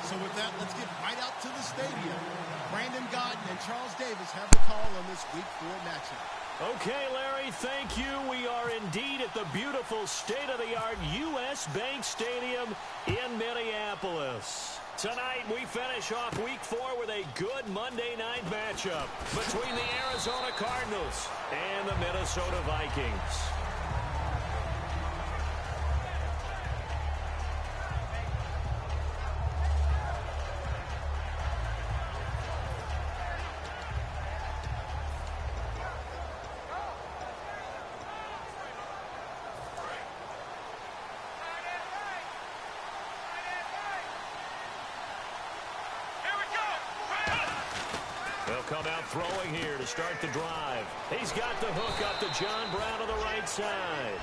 So with that, let's get right out to the stadium. Brandon Godden and Charles Davis have the call on this Week 4 matchup. Okay, Larry, thank you. We are indeed at the beautiful state-of-the-art U.S. Bank Stadium in Minneapolis. Tonight, we finish off Week 4 with a good Monday night matchup between the Arizona Cardinals and the Minnesota Vikings. They'll come out throwing here to start the drive. He's got the hook up to John Brown on the right side.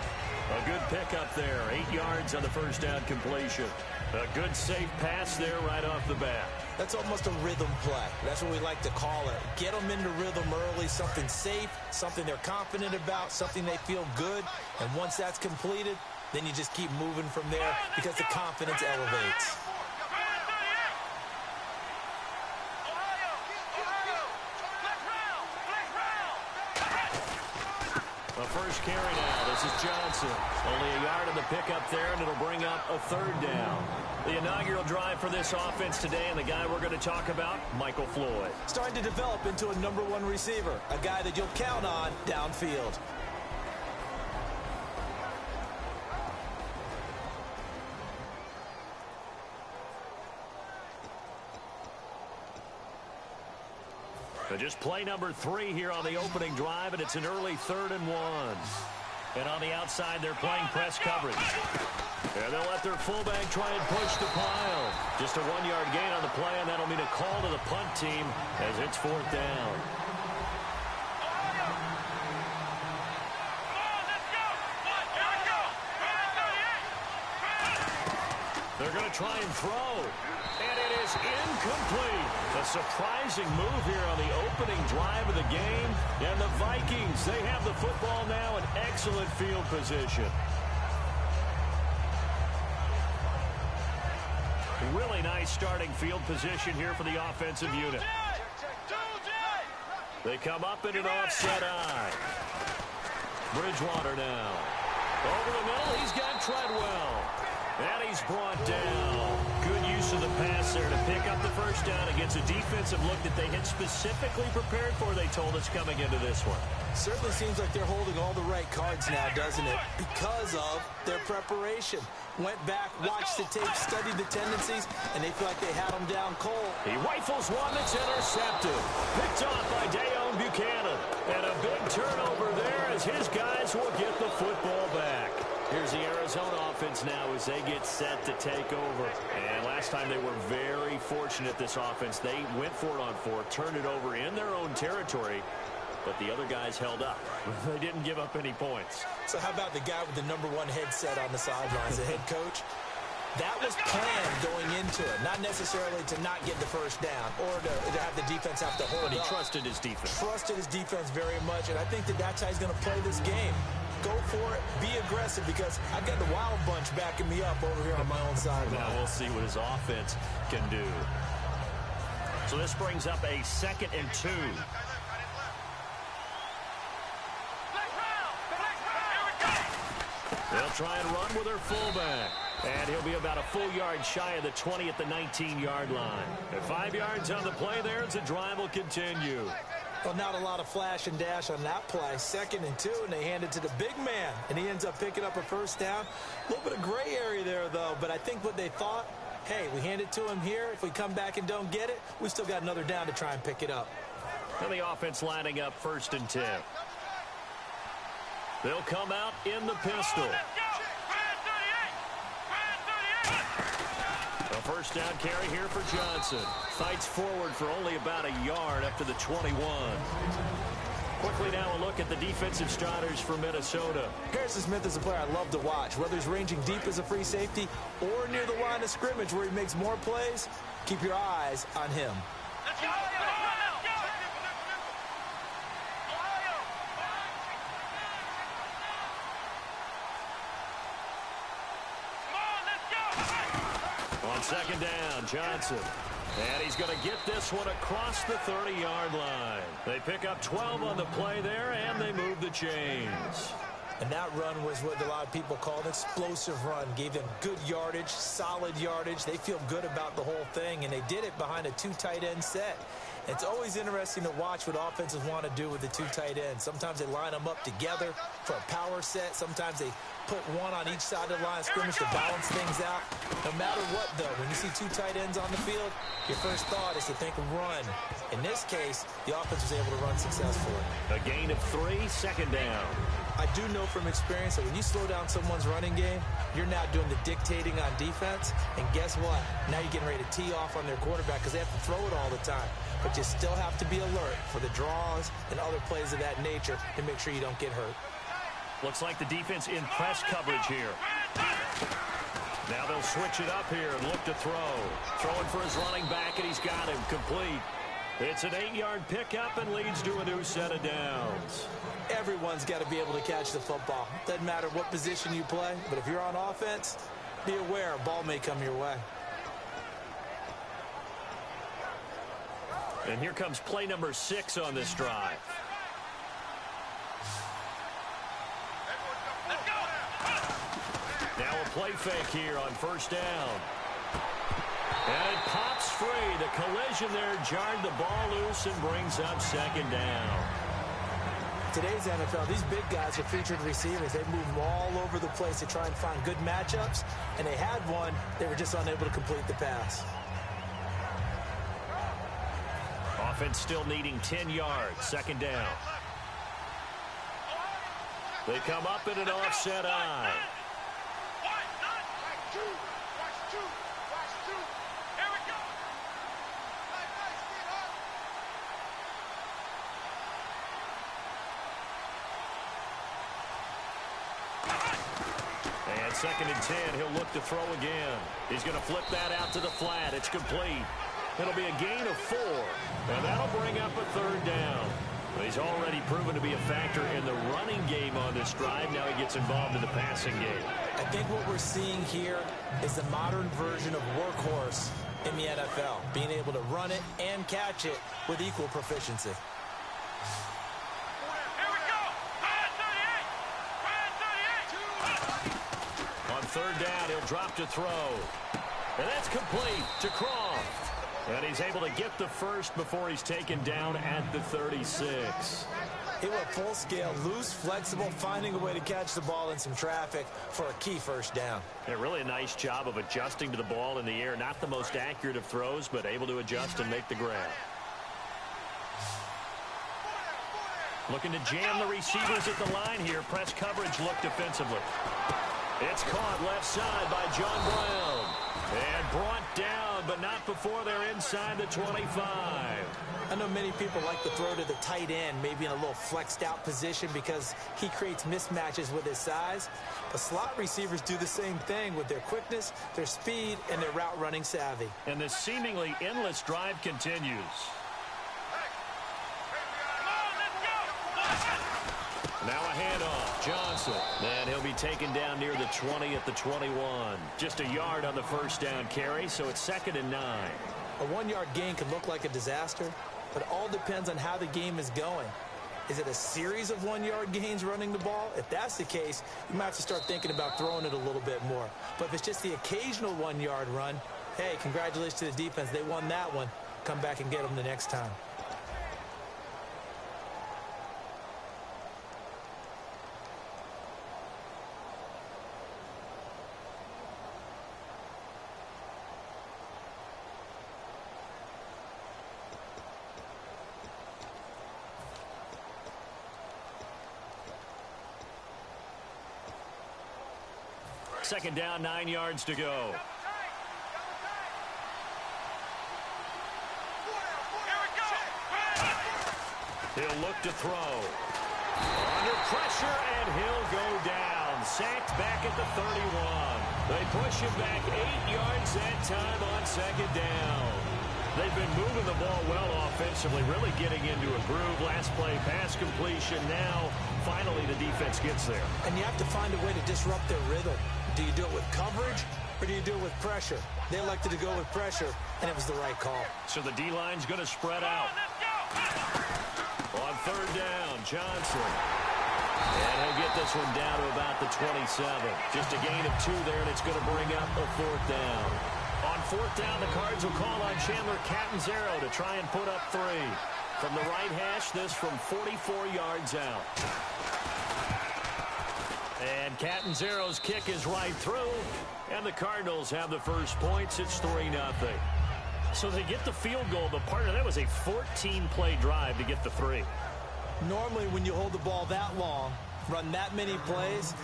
A good pickup there. 8 yards on the first down completion. A good safe pass there right off the bat. That's almost a rhythm play. That's what we like to call it. Get them into rhythm early, something safe, something they're confident about, something they feel good. And once that's completed, then you just keep moving from there because the confidence elevates. First carry now. This is Johnson. Only a yard on the pickup there, and it'll bring up a third down. The inaugural drive for this offense today, and the guy we're going to talk about, Michael Floyd. Starting to develop into a #1 receiver, a guy that you'll count on downfield. Just play number 3 here on the opening drive, and it's an early 3rd and 1. And on the outside, they're playing press coverage. And they'll let their fullback try and push the pile. Just a 1-yard gain on the play, and that'll mean a call to the punt team as it's 4th down. They're going to try and throw. And it is incomplete. A surprising move here on the opening drive of the game. And the Vikings, they have the football now in excellent field position. Really nice starting field position here for the offensive unit. They come up in an offset eye. Bridgewater now. Over the middle, he's got Treadwell. And he's brought down. Good use of the pass there to pick up the first down against a defensive look that they had specifically prepared for, they told us, coming into this one. Certainly seems like they're holding all the right cards now, doesn't it? Because of their preparation. Went back, watched the tape, studied the tendencies, and they feel like they had them down cold. He rifles one that's intercepted. Picked off by Dayon Buchanan. And a big turnover there as his guys will get the football back. Here's the Arizona offense now as they get set to take over. And last time they were very fortunate, this offense. They went for it on 4, turned it over in their own territory, but the other guys held up. They didn't give up any points. So how about the guy with the #1 headset on the sidelines, the head coach? That was planned going into it, not necessarily to not get the first down or to have the defense have to hold But he up. trusted his defense. Trusted his defense very much, and I think that's how he's going to play this game. Go for it, be aggressive, because I've got the wild bunch backing me up over here on my own sideline. Now we'll see what his offense can do. So this brings up a 2nd and 2. They'll try and run with their fullback. And he'll be about a full yard shy of the 20 at the 19-yard line. And 5 yards on the play there as the drive will continue. Well, not a lot of flash and dash on that play. 2nd and 2, and they hand it to the big man. And he ends up picking up a first down. A little bit of gray area there, though. But I think what they thought, hey, we hand it to him here. If we come back and don't get it, we still got another down to try and pick it up. And the offense lining up 1st and 10. They'll come out in the pistol. A first down carry here for Johnson. Fights forward for only about a yard up to the 21. Quickly now a look at the defensive starters for Minnesota. Harrison Smith is a player I love to watch. Whether he's ranging deep as a free safety or near the line of scrimmage where he makes more plays, keep your eyes on him. Let's go! second down, Johnson. And he's going to get this one across the 30-yard line. They pick up 12 on the play there, and they move the chains. And that run was what a lot of people call an explosive run. Gave them good yardage, solid yardage. They feel good about the whole thing, and they did it behind a two tight end set. It's always interesting to watch what offenses want to do with the two tight ends. Sometimes they line them up together for a power set. Sometimes they put one on each side of the line of scrimmage to balance things out. No matter what, though, when you see two tight ends on the field, your first thought is to think run. In this case, the offense was able to run successfully. A gain of 3, second down. I do know from experience that when you slow down someone's running game, you're now doing the dictating on defense. And guess what? Now you're getting ready to tee off on their quarterback because they have to throw it all the time. But you still have to be alert for the draws and other plays of that nature to make sure you don't get hurt. Looks like the defense in press coverage here. Now they'll switch it up here and look to throw. Throwing for his running back, and he's got him complete. It's an 8-yard pickup and leads to a new set of downs. Everyone's got to be able to catch the football. Doesn't matter what position you play, but if you're on offense, be aware a ball may come your way. And here comes play number 6 on this drive. Now a play fake here on first down. And it pops free. The collision there jarred the ball loose and brings up second down. Today's NFL, these big guys are featured receivers. They move all over the place to try and find good matchups, and they had one. They were just unable to complete the pass. Offense still needing 10 yards, second down. They come up in an offset eye. And second and 10, he'll look to throw again. He's going to flip that out to the flat. It's complete. It'll be a gain of 4, and that'll bring up a third down. He's already proven to be a factor in the running game on this drive. Now he gets involved in the passing game. I think what we're seeing here is the modern version of workhorse in the NFL, being able to run it and catch it with equal proficiency. On third down, he'll drop to throw. And that's complete to Croft. And he's able to get the first before he's taken down at the 36. He went full scale, loose, flexible, finding a way to catch the ball in some traffic for a key first down. Yeah, really a nice job of adjusting to the ball in the air. Not the most accurate of throws, but able to adjust and make the grab. Looking to jam the receivers at the line here. Press coverage look defensively. It's caught left side by John Brown. And brought down, but not before they're inside the 25. I know many people like to throw to the tight end, maybe in a little flexed out position because he creates mismatches with his size. But slot receivers do the same thing with their quickness, their speed, and their route running savvy. And this seemingly endless drive continues. Now a handoff, Johnson. And he'll be taken down near the 20 at the 21. Just a yard on the first down carry, so it's second and 9. A 1-yard gain can look like a disaster, but it all depends on how the game is going. Is it a series of 1-yard gains running the ball? If that's the case, you might have to start thinking about throwing it a little bit more. But if it's just the occasional 1-yard run, hey, congratulations to the defense. They won that one. Come back and get them the next time. Second down, 9 yards to go. He'll look to throw. Under pressure, and he'll go down. Sacked back at the 31. They push him back 8 yards that time on second down. They've been moving the ball well offensively, really getting into a groove. Last play, pass completion. Now, finally, the defense gets there. And you have to find a way to disrupt their rhythm. Do you do it with coverage, or do you do it with pressure? They elected to go with pressure, and it was the right call. So the D-line's going to spread out. On third down, Johnson. And he'll get this one down to about the 27. Just a gain of 2 there, and it's going to bring up a fourth down. On fourth down, the Cards will call on Chandler Catanzaro to try and put up 3. From the right hash, this from 44 yards out. And Catanzaro's kick is right through, and the Cardinals have the first points. It's 3-0. So they get the field goal, but part of that was a 14-play drive to get the 3. Normally, when you hold the ball that long, run that many plays,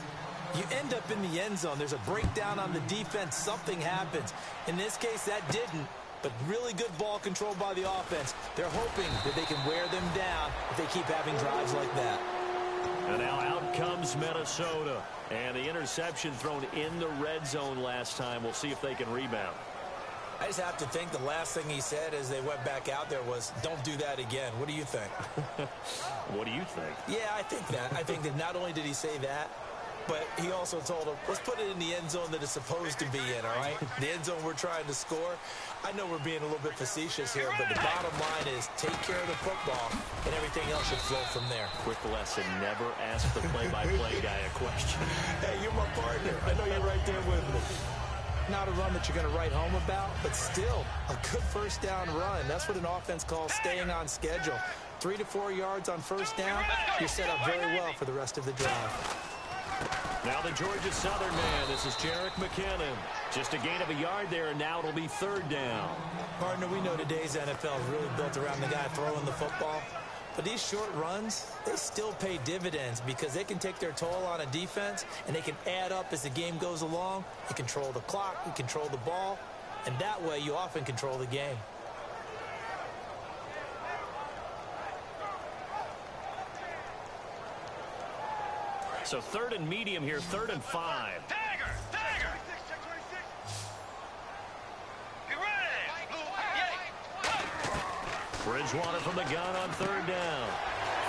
you end up in the end zone. There's a breakdown on the defense. Something happens. In this case, that didn't, but really good ball control by the offense. They're hoping that they can wear them down if they keep having drives like that. And now out comes Minnesota. And the interception thrown in the red zone last time. We'll see if they can rebound. I just have to think the last thing he said as they went back out there was, don't do that again. What do you think? What do you think? Yeah, I think that. I think that not only did he say that, but he also told him, let's put it in the end zone that it's supposed to be in, all right? The end zone we're trying to score. I know we're being a little bit facetious here, but the bottom line is take care of the football, and everything else should flow from there. Quick lesson, never ask the play-by-play guy a question. Hey, you're my partner. I know you're right there with me. Not a run that you're going to write home about, but still a good first down run. That's what an offense calls staying on schedule. 3 to 4 yards on first down, you're set up very well for the rest of the drive. Now the Georgia Southern man, this is Jerick McKinnon. Just a gain of a yard there, and now it'll be third down. Partner, we know today's NFL is really built around the guy throwing the football. But these short runs, they still pay dividends because they can take their toll on a defense, and they can add up as the game goes along. You control the clock, you control the ball, and that way you often control the game. So third and medium here, 3rd and 5. Dagger! Get ready! Bridgewater from the gun on third down.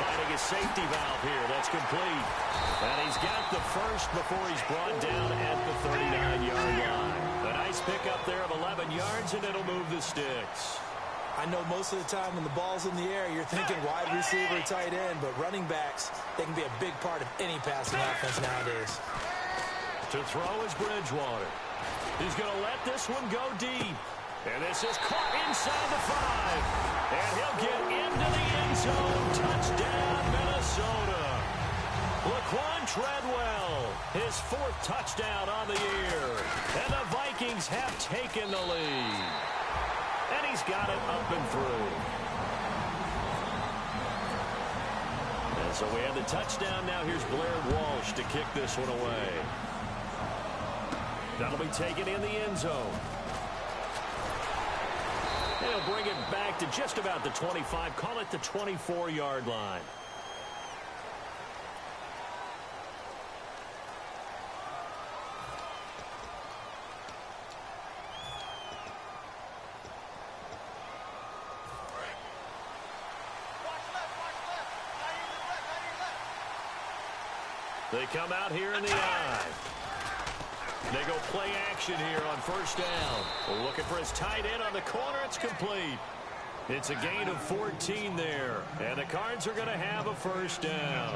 Finding a safety valve here. That's complete. And he's got the first before he's brought down at the 39-yard line. A nice pickup there of 11 yards, and it'll move the sticks. I know most of the time when the ball's in the air, you're thinking wide receiver, tight end, but running backs, they can be a big part of any passing offense nowadays. To throw is Bridgewater. He's going to let this one go deep. And this is caught inside the 5. And he'll get into the end zone. Touchdown, Minnesota. Laquan Treadwell, his 4th touchdown on the year. And the Vikings have taken the lead. And he's got it up and through. And so we have the touchdown. Now here's Blair Walsh to kick this one away. That'll be taken in the end zone. They'll bring it back to just about the 25. Call it the 24-yard line. They come out here in the eye. They go play action here on first down. Looking for his tight end on the corner. It's complete. It's a gain of 14 there. And the Cards are going to have a first down.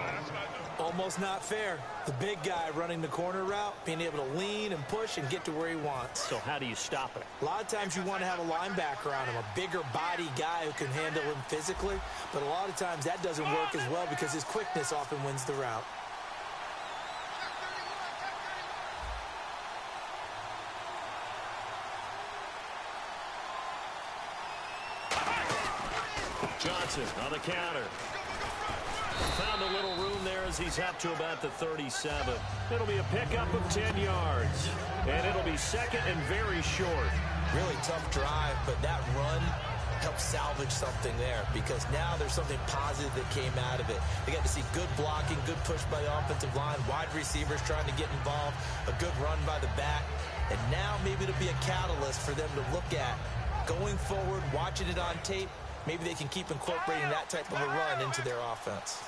Almost not fair. The big guy running the corner route, being able to lean and push and get to where he wants. So how do you stop it? A lot of times you want to have a linebacker on him, a bigger body guy who can handle him physically. But a lot of times that doesn't work as well because his quickness often wins the route. Johnson on the counter. Found a little room there as he's up to about the 37. It'll be a pickup of 10 yards. And it'll be second and very short. Really tough drive, but that run helped salvage something there because now there's something positive that came out of it. They got to see good blocking, good push by the offensive line, wide receivers trying to get involved, a good run by the back. And now maybe it'll be a catalyst for them to look at going forward, watching it on tape. Maybe they can keep incorporating that type of a run into their offense.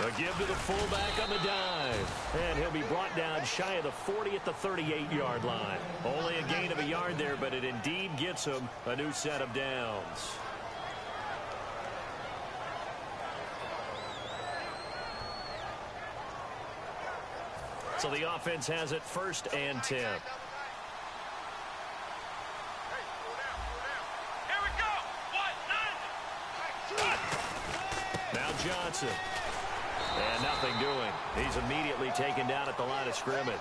A give to the fullback on the dive. And he'll be brought down shy of the 40 at the 38-yard line. Only a gain of a yard there, but it indeed gets him a new set of downs. So the offense has it 1st and 10. Here we go. Now Johnson. And nothing doing. He's immediately taken down at the line of scrimmage.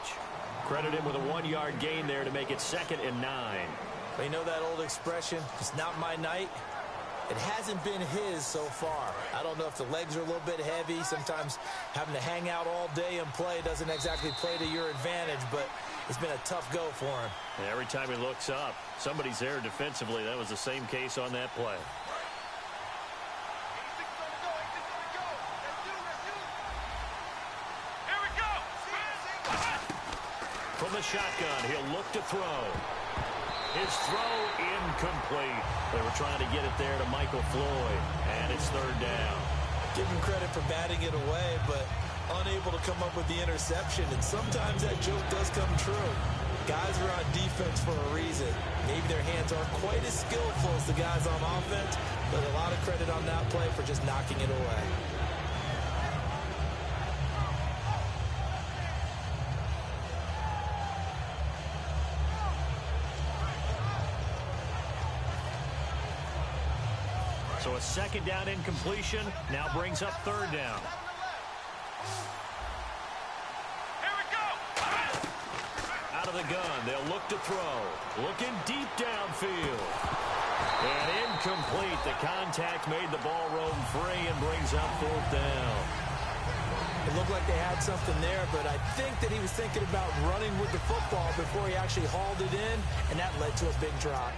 Credit him with a 1-yard gain there to make it 2nd and 9. You know that old expression, it's not my night? It hasn't been his so far. I don't know if the legs are a little bit heavy. Sometimes having to hang out all day and play doesn't exactly play to your advantage, but it's been a tough go for him. And every time he looks up, somebody's there defensively. That was the same case on that play. Here we go. From the shotgun, he'll look to throw. His throw incomplete. They were trying to get it there to Michael Floyd, and it's 3rd down. Give him credit for batting it away, but unable to come up with the interception, and sometimes that joke does come true. Guys are on defense for a reason. Maybe their hands aren't quite as skillful as the guys on offense, but a lot of credit on that play for just knocking it away. So a 2nd down incompletion now brings up 3rd down. Here we go. Out of the gun, they'll look to throw. Looking deep downfield. And incomplete. The contact made the ball roam free and brings up 4th down. It looked like they had something there, but I think that he was thinking about running with the football before he actually hauled it in, and that led to a big drop.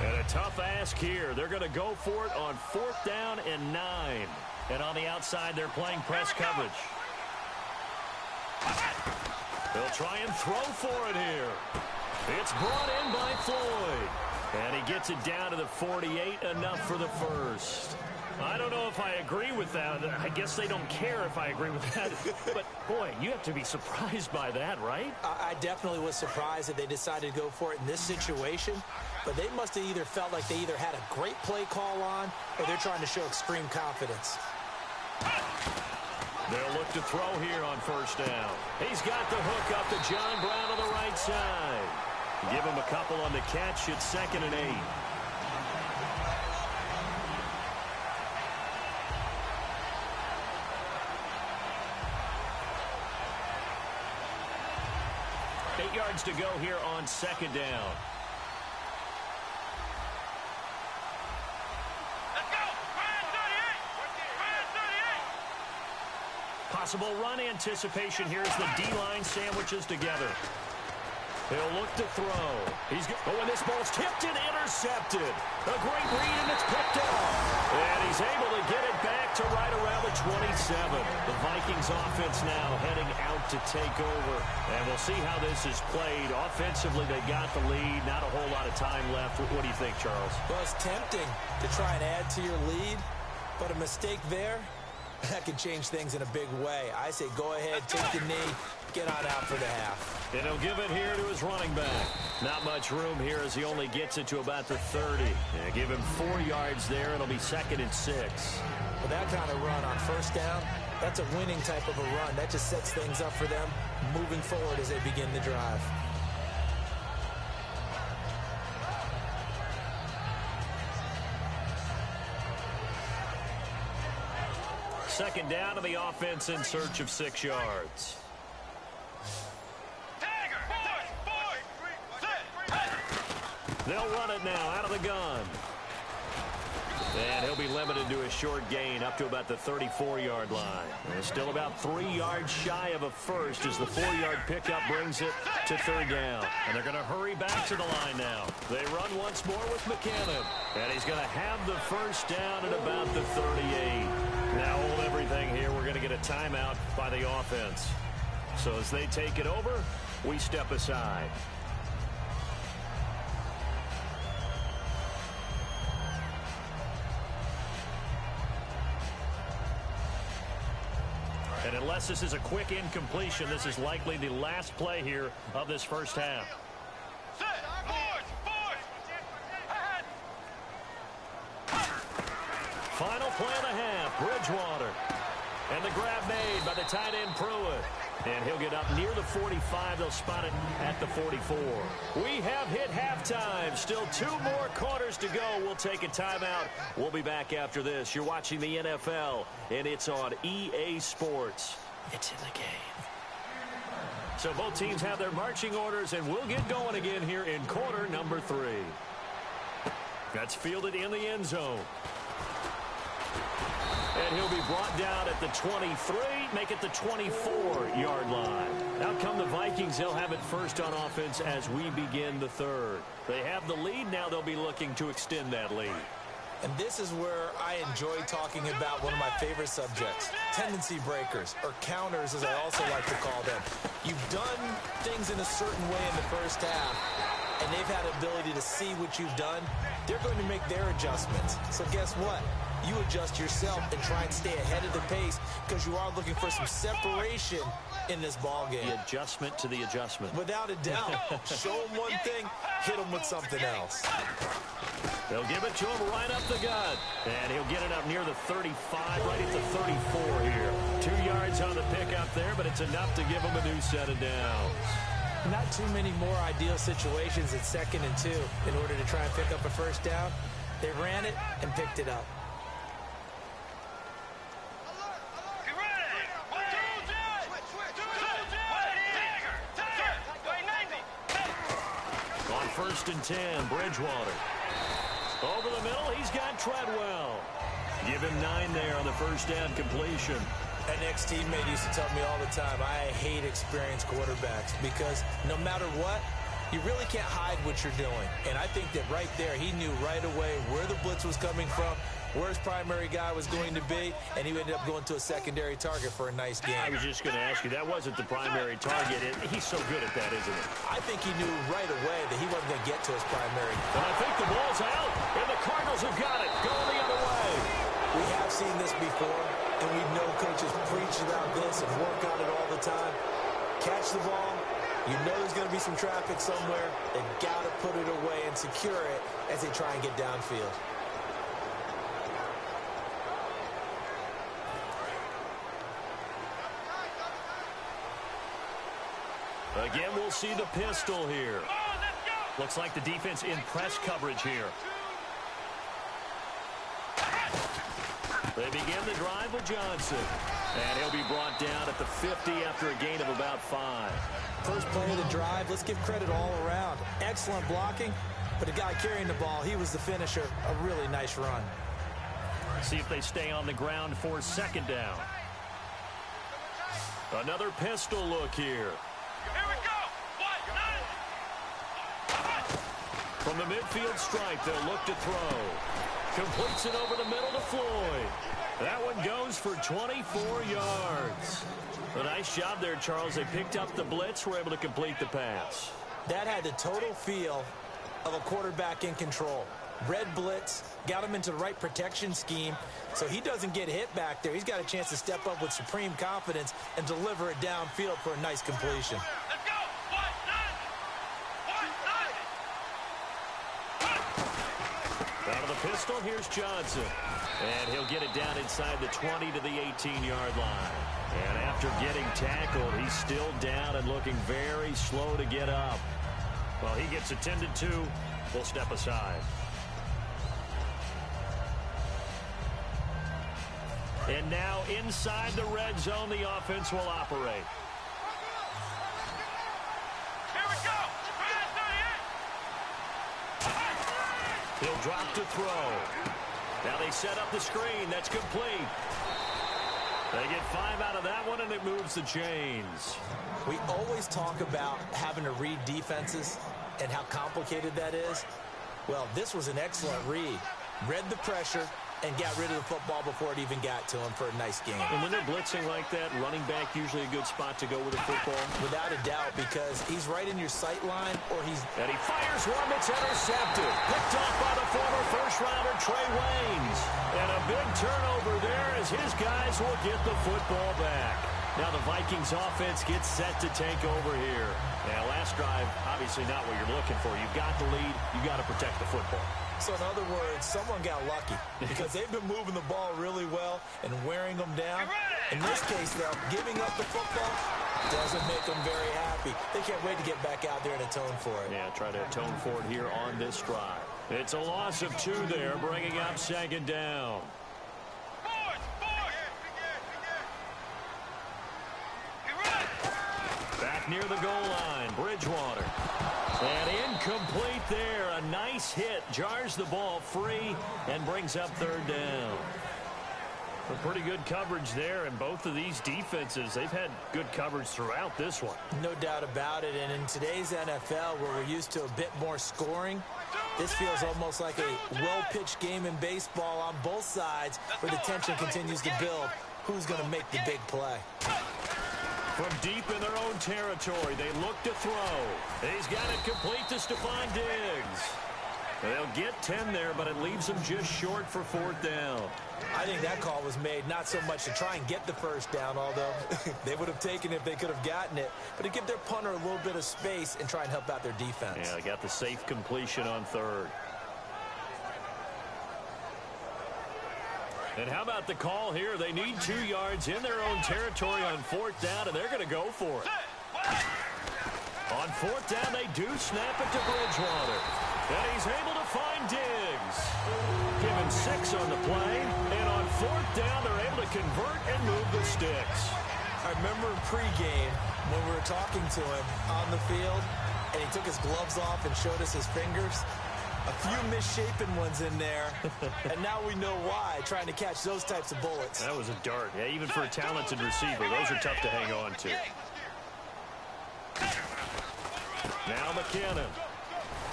And a tough ask here. They're going to go for it on 4th down and 9. And on the outside, they're playing press coverage. They'll try and throw for it here. It's brought in by Floyd. And he gets it down to the 48, enough for the 1st. I don't know if I agree with that. I guess they don't care if I agree with that. But, boy, you have to be surprised by that, right? I definitely was surprised that they decided to go for it in this situation. But they must have either felt like they either had a great play call on or they're trying to show extreme confidence. They'll look to throw here on 1st down. He's got the hook up to John Brown on the right side. Give him a couple on the catch. It's 2nd and 8. Yards to go here on 2nd down. Let's go. 38. Possible run anticipation here as the D-line sandwiches together. He'll look to throw. And this ball's tipped and intercepted. A great read, and it's picked off. And he's able to get it back to right around the 27. The Vikings offense now heading out to take over. And we'll see how this is played. Offensively, they got the lead. Not a whole lot of time left. What do you think, Charles? Well, it's tempting to try and add to your lead, but a mistake there, that can change things in a big way. I say go ahead, take the knee, get on out for the half. And he'll give it here to his running back. Not much room here as he only gets it to about the 30. And give him 4 yards there. It'll be 2nd and 6. Well, that kind of run on 1st down, that's a winning type of a run. That just sets things up for them moving forward as they begin the drive. Second down, and the offense in search of 6 yards. They'll run it now out of the gun. And he'll be limited to a short gain up to about the 34-yard line. And still about 3 yards shy of a first as the 4-yard pickup brings it to 3rd down. And they're going to hurry back to the line now. They run once more with McKinnon. And he's going to have the 1st down at about the 38. Now hold everything here. We're going to get a timeout by the offense. So as they take it over, we step aside. And unless this is a quick incompletion, this is likely the last play here of this first half. Set. Force. Ahead. Final play of the half, Bridgewater. And the grab made by the tight end Pruitt. And he'll get up near the 45. They'll spot it at the 44. We have hit halftime. Still 2 more quarters to go. We'll take a timeout. We'll be back after this. You're watching the NFL, and it's on EA Sports. It's in the game. So both teams have their marching orders, and we'll get going again here in quarter number 3. That's fielded in the end zone. And he'll be brought down at the 23, make it the 24-yard line. Out come the Vikings. They'll have it first on offense as we begin the third. They have the lead. Now they'll be looking to extend that lead. And this is where I enjoy talking about one of my favorite subjects, tendency breakers, or counters as I also like to call them. You've done things in a certain way in the first half, and they've had ability to see what you've done. They're going to make their adjustments. So guess what? You adjust yourself and try and stay ahead of the pace because you are looking for some separation in this ball game. The adjustment to the adjustment. Without a doubt. Show them one thing, hit them with something else. They'll give it to him right up the gut. And he'll get it up near the 35, right at the 34 here. 2 yards on the pickup there, but it's enough to give him a new set of downs. Not too many more ideal situations at 2nd and 2 in order to try and pick up a first down. They ran it and picked it up. First and 10, Bridgewater. Over the middle, he's got Treadwell. Give him 9 there on the first down completion. An ex-teammate used to tell me all the time, I hate experienced quarterbacks because no matter what, you really can't hide what you're doing. And I think that right there, he knew right away where the blitz was coming from, where his primary guy was going to be, and he ended up going to a secondary target for a nice game. I was just going to ask you, that wasn't the primary target. He's so good at that, isn't he? I think he knew right away that he wasn't going to get to his primary. And I think the ball's out, and the Cardinals have got it, going the other way. We have seen this before, and we know coaches preach about this and work on it all the time. Catch the ball. You know there's going to be some traffic somewhere. They've got to put it away and secure it as they try and get downfield. Again, we'll see the pistol here. Looks like the defense in press coverage here. They begin the drive with Johnson. And he'll be brought down at the 50 after a gain of about 5. First play of the drive, let's give credit all around. Excellent blocking, but the guy carrying the ball, he was the finisher. A really nice run. See if they stay on the ground for 2nd down. Another pistol look here. Here we go. From the midfield stripe, they'll look to throw. Completes it over the middle to Floyd. That one goes for 24 yards. A nice job there, Charles. They picked up the blitz, were able to complete the pass. That had the total feel of a quarterback in control. Red blitz, got him into the right protection scheme, so he doesn't get hit back there. He's got a chance to step up with supreme confidence and deliver it downfield for a nice completion. Let's go. Out of the pistol, here's Johnson. And he'll get it down inside the 20 to the 18-yard line. And after getting tackled, he's still down and looking very slow to get up. Well, he gets attended to. We'll step aside. And now inside the red zone, the offense will operate. Here we go. He'll drop to throw. Now they set up the screen. That's complete. They get 5 out of that one, and it moves the chains. We always talk about having to read defenses and how complicated that is. Well, this was an excellent read. Read the pressure and got rid of the football before it even got to him for a nice game. And when they're blitzing like that, running back usually a good spot to go with the football? Without a doubt, because he's right in your sight line, or he's... And he fires one that's intercepted. Picked off by the former first-rounder Trey Waynes. And a big turnover there as his guys will get the football back. Now the Vikings offense gets set to take over here. Now, last drive, obviously not what you're looking for. You've got the lead. You've got to protect the football. So in other words, someone got lucky because they've been moving the ball really well and wearing them down. In this case, though, giving up the football doesn't make them very happy. They can't wait to get back out there and atone for it. Yeah, try to atone for it here on this drive. It's a loss of 2 there, bringing up 2nd down. Back near the goal line, Bridgewater. And incomplete there. A nice hit. Jars the ball free and brings up 3rd down. A pretty good coverage there, and both of these defenses, they've had good coverage throughout this one. No doubt about it, and in today's NFL, where we're used to a bit more scoring, this feels almost like a well-pitched game in baseball on both sides, where the tension continues to build. Who's going to make the big play? From deep in their own territory, they look to throw. He's got it complete to Stephon Diggs. They'll get 10 there, but it leaves them just short for 4th down. I think that call was made not so much to try and get the 1st down, although they would have taken it if they could have gotten it, but to give their punter a little bit of space and try and help out their defense. Yeah, they got the safe completion on 3rd. And how about the call here? They need 2 yards in their own territory on 4th down, and they're going to go for it. On 4th down, they do snap it to Bridgewater. And he's able to find Diggs. Give him 6 on the play. And on 4th down, they're able to convert and move the sticks. I remember in pregame when we were talking to him on the field, and he took his gloves off and showed us his fingers. A few misshapen ones in there, and now we know why, trying to catch those types of bullets. That was a dart. Yeah, even for a talented receiver, those are tough to hang on to. Now McKinnon.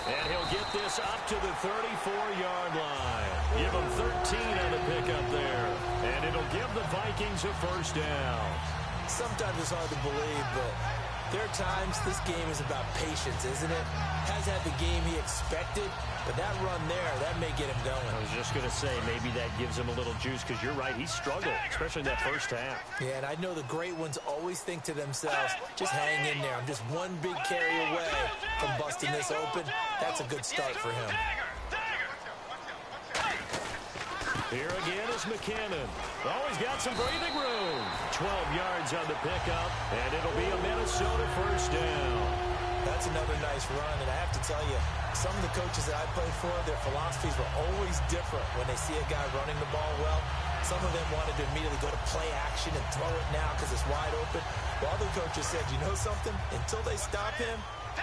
And he'll get this up to the 34-yard line. Give him 13 on the pickup there. And it'll give the Vikings a 1st down. Sometimes it's hard to believe, but there are times this game is about patience, isn't it? Has had the game he expected, but that run there, that may get him going. I was just going to say, maybe that gives him a little juice, because you're right, he struggled, especially in that 1st half. Yeah, and I know the great ones always think to themselves, just hang in there. I'm just one big carry away from busting this open. That's a good start for him. Here again is McKinnon. Oh, he's got some breathing room. 12 yards on the pickup, and it'll be a Minnesota 1st down. That's another nice run, and I have to tell you, some of the coaches that I played for, their philosophies were always different when they see a guy running the ball well. Some of them wanted to immediately go to play action and throw it now because it's wide open. While other coaches said, you know something? Until they stop him,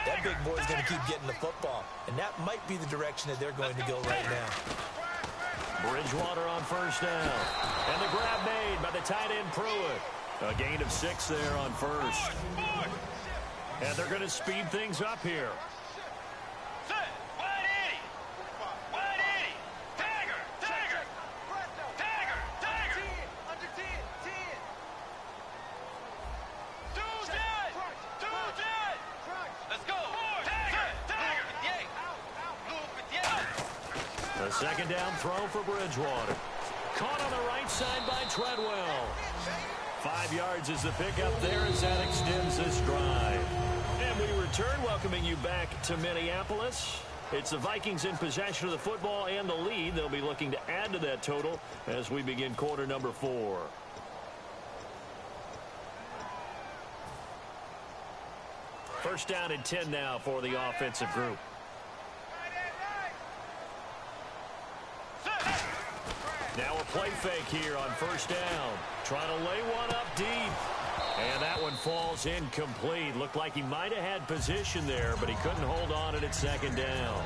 that big boy's going to keep getting the football. And that might be the direction that they're going to go right now. Bridgewater on 1st down. And the grab made by the tight end Pruitt. A gain of 6 there on 1st. And they're going to speed things up here. A 2nd down throw for Bridgewater. Caught on the right side by Treadwell. 5 yards is the pickup there as that extends this drive. And we return, welcoming you back to Minneapolis. It's the Vikings in possession of the football and the lead. They'll be looking to add to that total as we begin quarter number 4. First down and 10 now for the offensive group. Now a play fake here on 1st down. Trying to lay one up deep. And that one falls incomplete. Looked like he might have had position there, but he couldn't hold on it at 2nd down.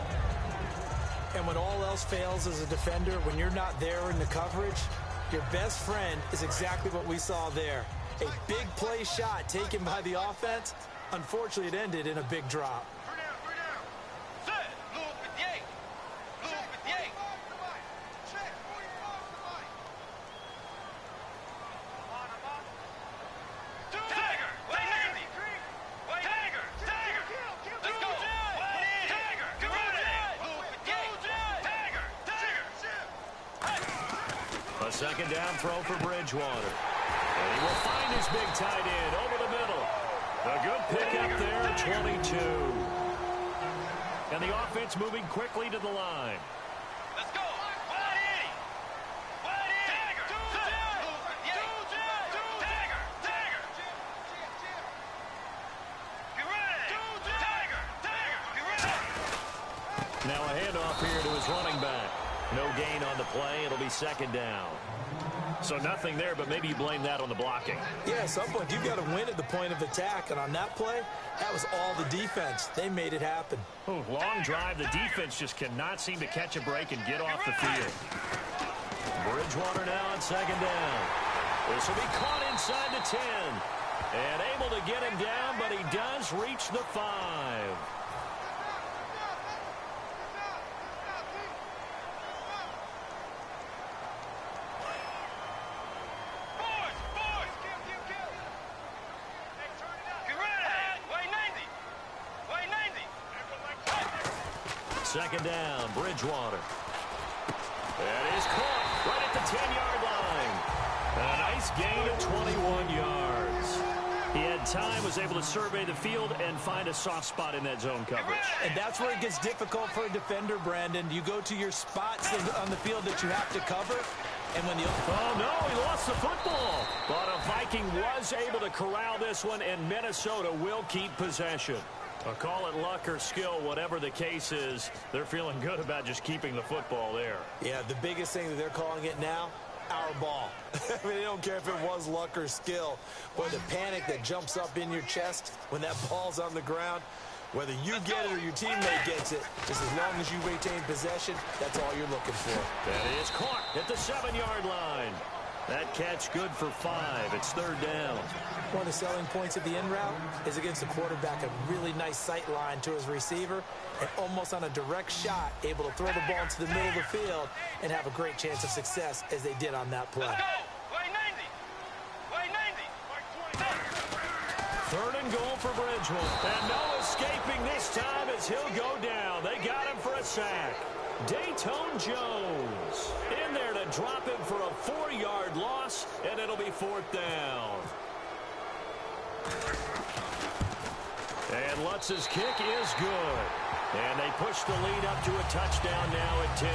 And when all else fails as a defender, when you're not there in the coverage, your best friend is exactly what we saw there. A big play shot taken by the offense. Unfortunately, it ended in a big drop. A 2nd down throw for Bridgewater. And he will find his big tight end over the middle. A good pickup there, 22. And the offense moving quickly to the line. Let's go. Wide in. Wide in. Dagger. Dagger. Dagger. Get ready. Dagger. Dagger. Get ready. Now a handoff here to his running back. No gain on the play. It'll be second down. So nothing there, but maybe you blame that on the blocking. Yeah, at some point you've got to win at the point of attack. And on that play, that was all the defense. They made it happen. Ooh, long drive. The defense just cannot seem to catch a break and get off the field. Bridgewater now on second down. This will be caught inside the 10. And able to get him down, but he does reach the 5. Second down, Bridgewater. That is caught right at the 10-yard line. A nice gain of 21 yards. He had time, was able to survey the field and find a soft spot in that zone coverage. And that's where it gets difficult for a defender, Brandon. You go to your spots on the field that you have to cover. And when the oh, no, he lost the football. But a Viking was able to corral this one, and Minnesota will keep possession. Call it luck or skill, whatever the case is, they're feeling good about just keeping the football there. Yeah, the biggest thing that they're calling it now, our ball. I mean, they don't care if it was luck or skill. But the panic that jumps up in your chest when that ball's on the ground, whether you get it or your teammate gets it, just as long as you retain possession, that's all you're looking for. That is caught at the 7-yard line. That catch good for 5. It's third down. One of the selling points of the in route is against the quarterback, a really nice sight line to his receiver, and almost on a direct shot, able to throw the ball into the middle of the field and have a great chance of success as they did on that play. Let's go. Wide 90. Wide 90. Third and goal for Bridgewater. And no escaping this time as he'll go down. They got him for a sack. Dayton Jones in there to drop him for a 4-yard loss, and it'll be fourth down. And Lutz's kick is good. And they push the lead up to a touchdown now at 10-3.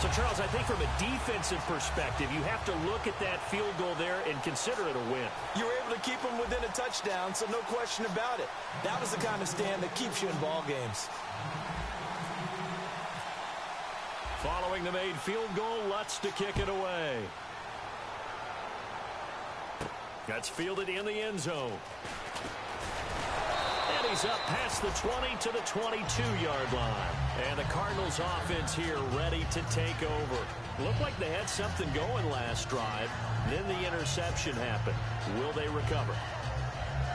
So, Charles, I think from a defensive perspective, you have to look at that field goal there and consider it a win. You were able to keep them within a touchdown, so no question about it. That was the kind of stand that keeps you in ball games. Following the made field goal, Lutz to kick it away. That's fielded in the end zone. And he's up past the 20 to the 22-yard line. And the Cardinals offense here ready to take over. Looked like they had something going last drive. Then the interception happened. Will they recover?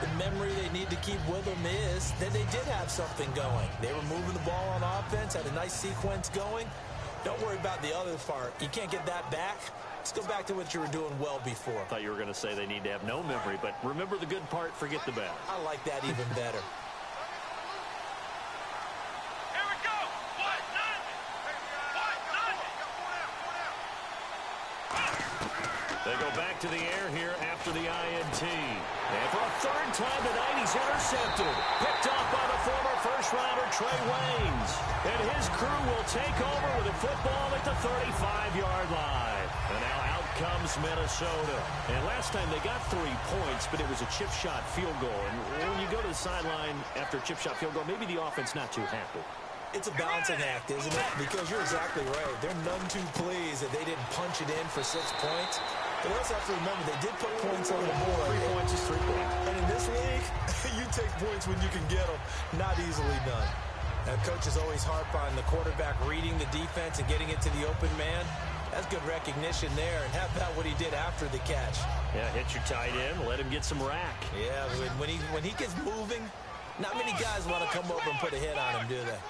The memory they need to keep with them is that they did have something going. They were moving the ball on offense, had a nice sequence going. Don't worry about the other part. You can't get that back. Let's go back to what you were doing well before. I thought you were going to say they need to have no memory, but remember the good part, forget the bad. I like that even better. Here we go. Wide 90. They go back to the air here after the INT. And for a third time tonight, he's intercepted. Picked off by the former first-rounder Trey Waynes. And his crew will take over with a football at the 35-yard line. And now out comes Minnesota. And last time they got 3 points, but it was a chip shot field goal. And when you go to the sideline after a chip shot field goal, maybe the offense not too happy. It's a balancing act, isn't it? Because you're exactly right. They're none too pleased that they didn't punch it in for 6 points. But also have to remember, they did put points on the board. 3 points is 3 points. And in this league, you take points when you can get them. Not easily done. And coaches always harp on the quarterback reading the defense and getting it to the open man. That's good recognition there. And how about what he did after the catch? Yeah, hit your tight end, let him get some rack. Yeah, when he gets moving, not many guys want to come over and put a hit on him, do they?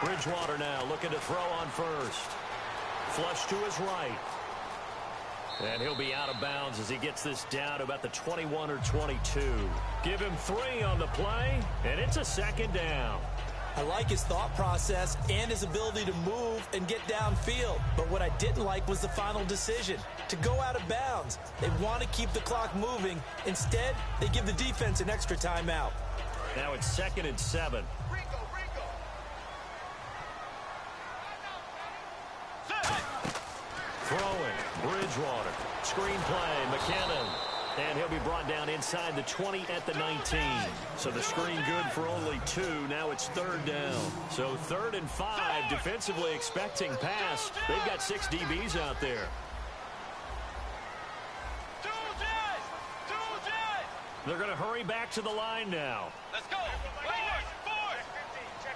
Bridgewater now looking to throw on first. Flush to his right. And he'll be out of bounds as he gets this down to about the 21 or 22. Give him 3 on the play, and it's a second down. I like his thought process and his ability to move and get downfield. But what I didn't like was the final decision, to go out of bounds. They want to keep the clock moving. Instead, they give the defense an extra timeout. Now it's 2nd and 7. Throwing, Bridgewater. Screen play, McKinnon. And he'll be brought down inside the 20 at the 19. So the screen good for only 2. Now it's 3rd down. So 3rd and 5, defensively expecting pass. They've got 6 DBs out there. They're going to hurry back to the line now. Let's go. Forward. Check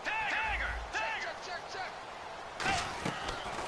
50. Tagger.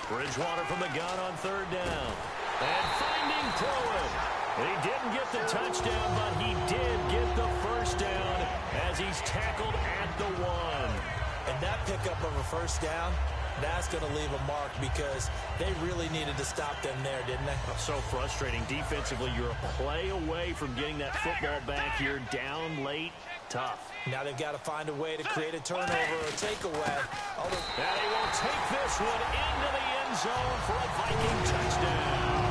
Bridgewater from the gun on 3rd down. And finding Pruitt. He didn't get the touchdown, but he did get the first down as he's tackled at the 1. And that pickup of a first down, that's going to leave a mark because they really needed to stop them there, didn't they? So frustrating. Defensively, you're a play away from getting that football back here. Down late, tough. Now they've got to find a way to create a turnover or takeaway. And he will take this one into the end zone for a Viking touchdown.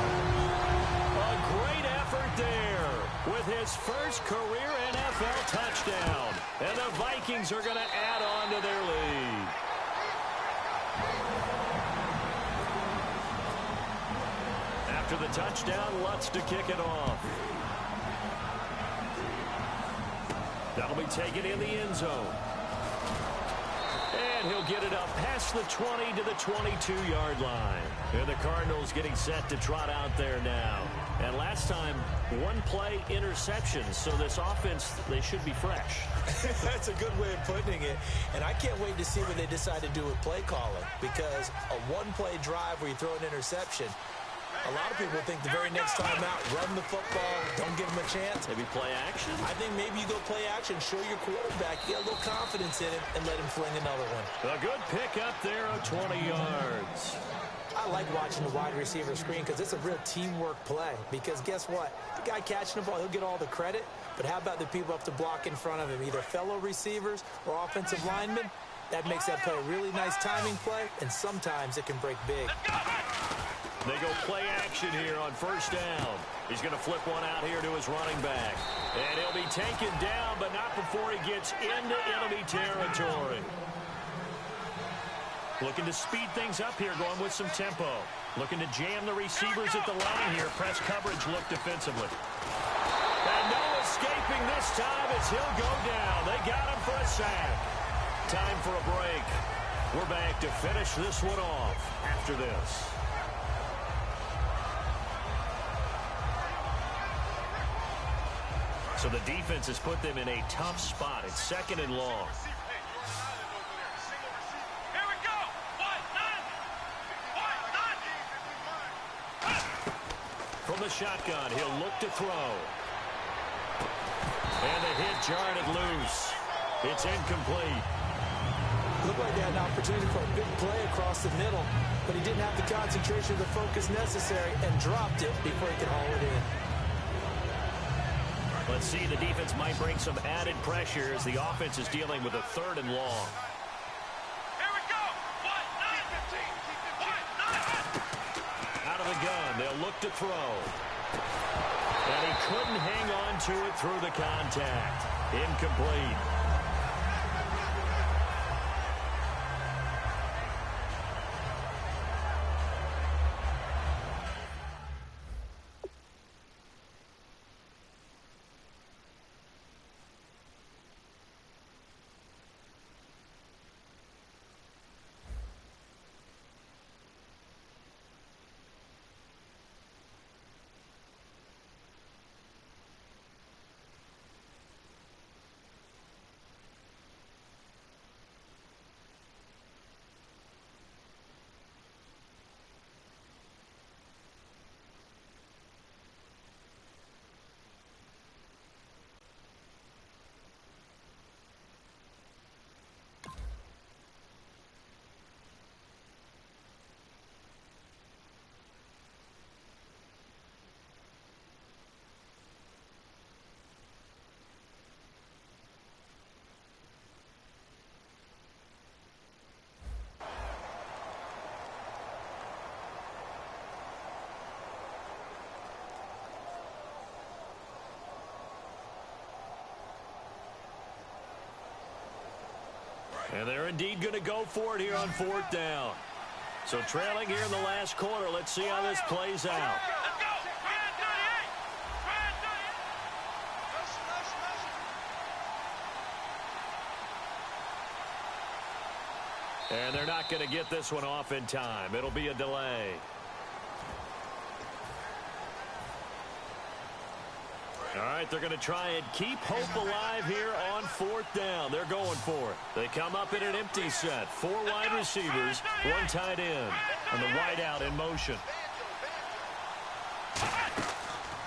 A great effort there with his first career NFL touchdown. And the Vikings are going to add on to their lead. After the touchdown, Lutz to kick it off. That'll be taken in the end zone. And he'll get it up past the 20 to the 22-yard line. And the Cardinals getting set to trot out there now. And last time, 1-play interceptions. So this offense, they should be fresh. That's a good way of putting it. And I can't wait to see what they decide to do with play calling. Because a 1-play drive where you throw an interception, a lot of people think the very next time out, run the football, don't give them a chance. Maybe play action? I think maybe you go play action, show your quarterback, get a little confidence in him, and let him fling another one. A good pick up there of 20 yards. I like watching the wide receiver screen because it's a real teamwork play. Because guess what? The guy catching the ball, he'll get all the credit. But how about the people up to block in front of him, either fellow receivers or offensive linemen? That makes that play a really nice timing play, and sometimes it can break big. They go play action here on 1st down. He's going to flip one out here to his running back. And he'll be taken down, but not before he gets into enemy territory. Looking to speed things up here, going with some tempo. Looking to jam the receivers at the line here. Press coverage look defensively. And no escaping this time as he'll go down. They got him for a sack. Time for a break. We're back to finish this one off after this. So the defense has put them in a tough spot. It's 2nd and long. Here we go. From the shotgun, he'll look to throw. And the hit jarred it loose. It's incomplete. Looked like they had an opportunity for a big play across the middle, but he didn't have the concentration or the focus necessary and dropped it before he could haul it in. Let's see, the defense might bring some added pressure as the offense is dealing with a 3rd and long. Here we go. Out of the gun, they'll look to throw. And he couldn't hang on to it through the contact. Incomplete. And they're indeed going to go for it here on 4th down. So trailing here in the last quarter. Let's see how this plays out. Let's go. And they're not going to get this one off in time. It'll be a delay. All right, they're going to try and keep hope alive here on 4th down. They're going for it. They come up in an empty set. 4 wide receivers, 1 tight end. And the wide out in motion.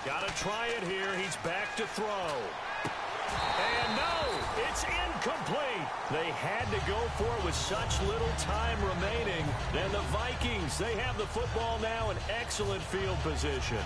Got to try it here. He's back to throw. And no, it's incomplete. They had to go for it with such little time remaining. And the Vikings, they have the football now in excellent field position.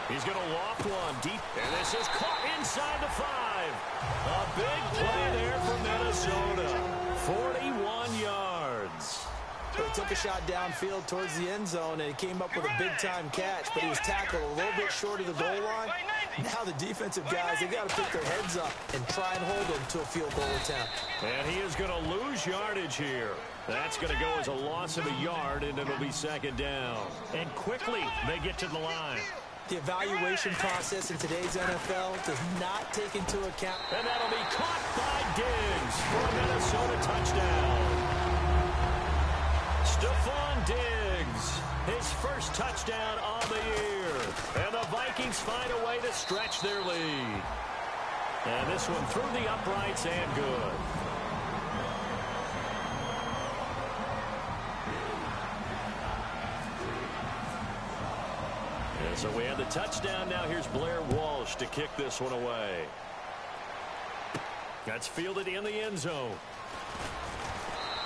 He's going to loft one deep, and this is caught inside the 5. A big play there for Minnesota. 41 yards. So he took a shot downfield towards the end zone, and he came up with a big-time catch, but he was tackled a little bit short of the goal line. Now the defensive guys, they got to pick their heads up and try and hold him to a field goal attempt. And he is going to lose yardage here. That's going to go as a loss of a yard, and it'll be 2nd down. And quickly, they get to the line. The evaluation process in today's NFL does not take into account. And that'll be caught by Diggs for a Minnesota touchdown. Stephon Diggs, his first touchdown on the year. And the Vikings find a way to stretch their lead. And this one through the uprights and good. So we have the touchdown. Now here's Blair Walsh to kick this one away. That's fielded in the end zone.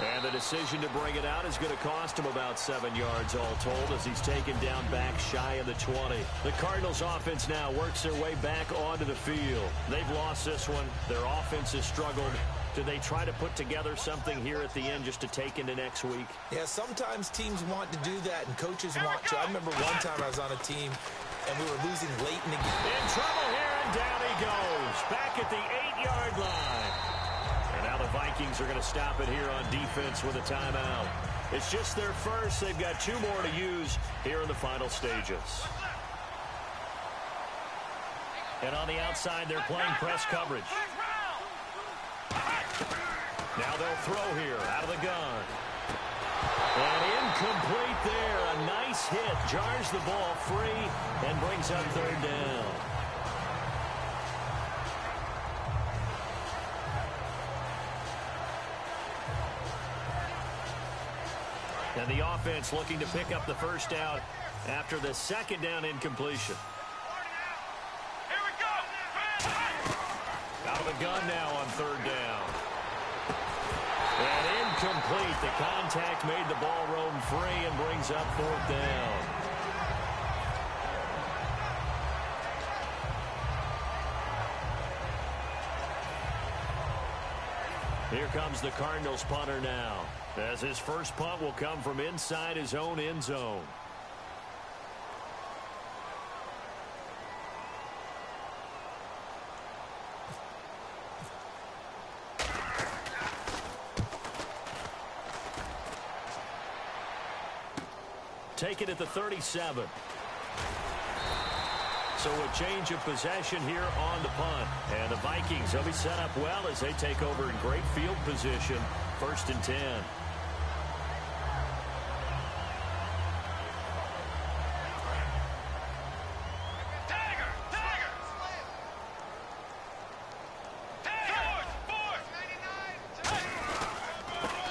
And the decision to bring it out is going to cost him about 7 yards all told as he's taken down back shy of the 20. The Cardinals offense now works their way back onto the field. They've lost this one. Their offense has struggled. Do they try to put together something here at the end just to take into next week? Yeah, sometimes teams want to do that, and coaches want to. I remember one time I was on a team, and we were losing late in the game. In trouble here, and down he goes. Back at the 8-yard line. And now the Vikings are going to stop it here on defense with a timeout. It's just their first. They've got 2 more to use here in the final stages. And on the outside, they're playing press coverage. Now they'll throw here out of the gun. And incomplete there. A nice hit. Jars the ball free and brings up 3rd down. And the offense looking to pick up the first down after the 2nd down incompletion. Here we go. Out of the gun now on 3rd down. And incomplete. The contact made the ball roam free and brings up 4th down. Here comes the Cardinals punter now, as his first punt will come from inside his own end zone. Take it at the 37. So a change of possession here on the punt. And the Vikings will be set up well as they take over in great field position. 1st and 10.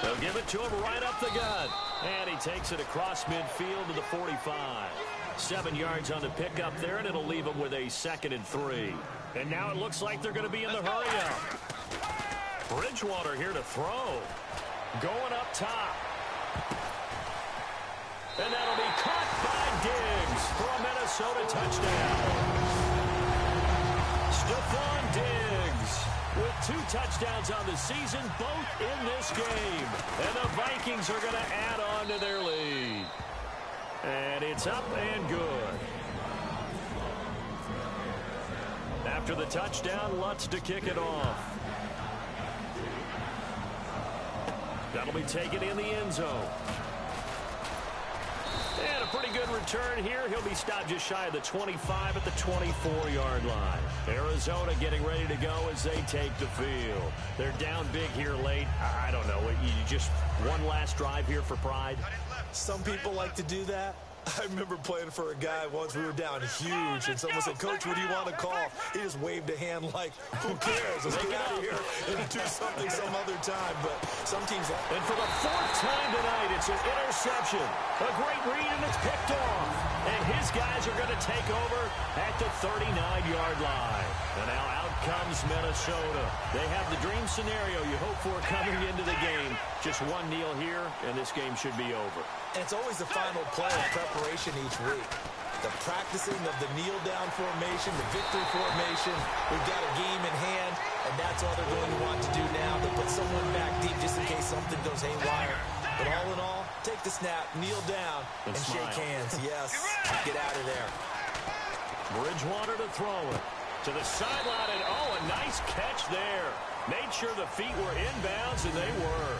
They'll give it to him right up the gut. And he takes it across midfield to the 45. 7 yards on the pickup there, and it'll leave him with a 2nd and 3. And now it looks like they're going to be in the hurry-up. Bridgewater here to throw. Going up top. And that'll be caught by Diggs for a Minnesota touchdown. Stephon Diggs with 2 touchdowns on the season, both in this game. And the Vikings are going to add on to their lead. And it's up and good. After the touchdown, Lutz to kick it off. That'll be taken in the end zone. And a pretty good return here. He'll be stopped just shy of the 25 at the 24-yard line. Arizona getting ready to go as they take the field. They're down big here late. I don't know. You just one last drive here for pride? Some people like to do that. I remember playing for a guy once. We were down huge, and someone said, "Coach, what do you want to call?" He just waved a hand like, "Who cares? Let's get out of here and do something some other time." But some teams... And for the 4th time tonight, it's an interception. A great read, and it's picked off. And his guys are going to take over at the 39-yard line. And now out comes Minnesota. They have the dream scenario you hope for coming into the game. Just one kneel here, and this game should be over. And it's always the final play of preparation each week. The practicing of the kneel-down formation, the victory formation. We've got a game in hand, and that's all they're going to want to do now, to put someone back deep just in case something goes haywire. But all in all, take the snap, kneel down, and shake hands. Yes, get out of there. Bridgewater to throw it. To the sideline, and a nice catch there. Made sure the feet were inbounds, and they were.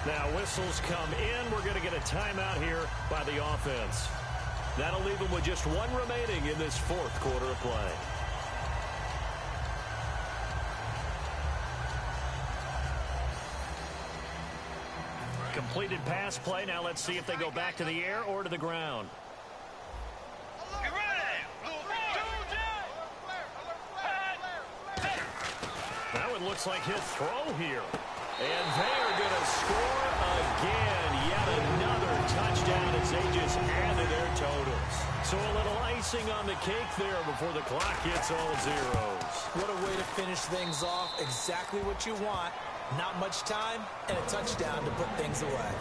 Now whistles come in. We're going to get a timeout here by the offense. That'll leave them with just 1 remaining in this 4th quarter of play. Completed pass play. Now let's see if they go back to the air or to the ground. Now it looks like he'll throw here. And they are going to score again. Yet another touchdown as they just added their totals. So a little icing on the cake there before the clock hits all zeros. What a way to finish things off. Exactly what you want. Not much time and a touchdown to put things away.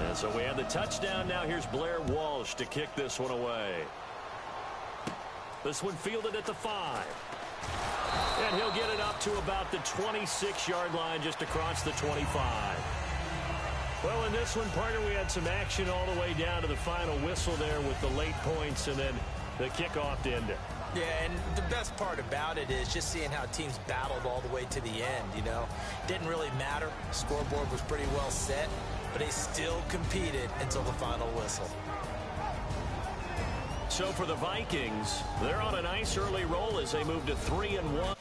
And so we have the touchdown. Now here's Blair Walsh to kick this one away. This one fielded at the 5. And he'll get it up to about the 26-yard line, just across the 25. Well, in this one, partner, we had some action all the way down to the final whistle there with the late points and then the kickoff to end it. Yeah, and the best part about it is just seeing how teams battled all the way to the end, you know. Didn't really matter. Scoreboard was pretty well set, but they still competed until the final whistle. So for the Vikings, they're on a nice early roll as they move to 3-1.